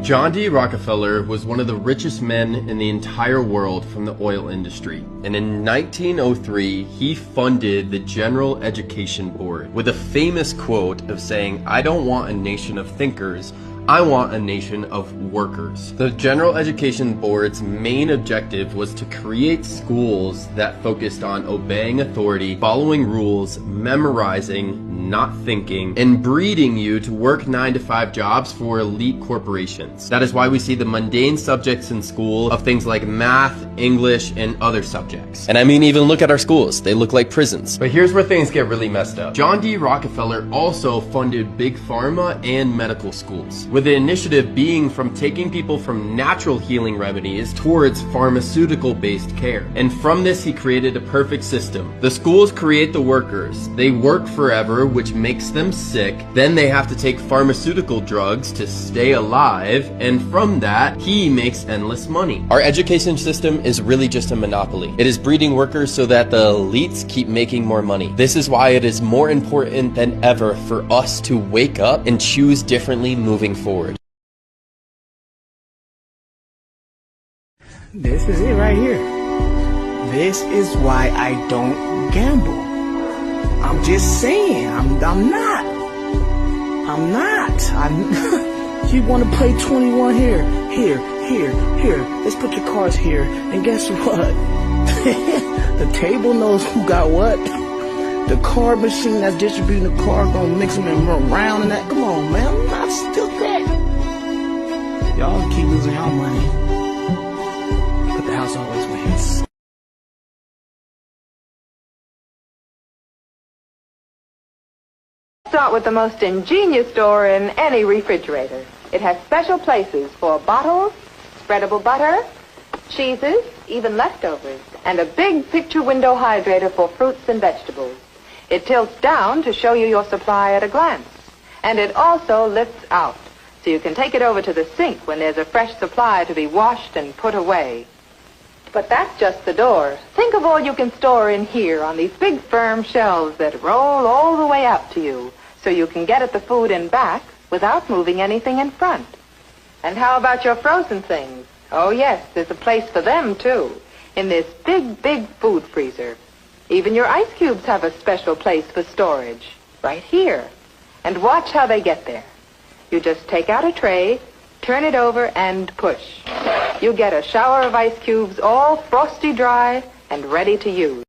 John D. Rockefeller was one of the richest men in the entire world from the oil industry. And in 1903, he funded the General Education Board with a famous quote of saying, "I don't want a nation of thinkers, I want a nation of workers." The General Education Board's main objective was to create schools that focused on obeying authority, following rules, memorizing, not thinking, and breeding you to work 9-to-5 jobs for elite corporations. That is why we see the mundane subjects in school of things like math, English, and other subjects. And I mean, even look at our schools. They look like prisons. But here's where things get really messed up. John D. Rockefeller also funded big pharma and medical schools, with the initiative being from taking people from natural healing remedies towards pharmaceutical-based care. And from this, he created a perfect system. The schools create the workers. They work forever, which makes them sick. Then they have to take pharmaceutical drugs to stay alive. And from that, he makes endless money. Our education system is really just a monopoly. It is breeding workers so that the elites keep making more money. This is why it is more important than ever for us to wake up and choose differently moving forward. This is it right here. This is why I don't gamble. I'm just saying, I'm not. You want to play 21 here. Let's put your cards here. And guess what? The table knows who got what. The card machine that's distributing the card gonna mix them and run around and that. Come on, man. I'm not stupid. Y'all keep losing y'all money. But the house always wins. Start with the most ingenious door in any refrigerator. It has special places for bottles, spreadable butter, cheeses, even leftovers, and a big picture window hydrator for fruits and vegetables. It tilts down to show you your supply at a glance. And it also lifts out, so you can take it over to the sink when there's a fresh supply to be washed and put away. But that's just the door. Think of all you can store in here on these big firm shelves that roll all the way out to you, so you can get at the food in back without moving anything in front. And how about your frozen things? Oh yes, there's a place for them too, in this big food freezer. Even your ice cubes have a special place for storage, right here. And watch how they get there. You just take out a tray, turn it over, and push. You get a shower of ice cubes all frosty dry and ready to use.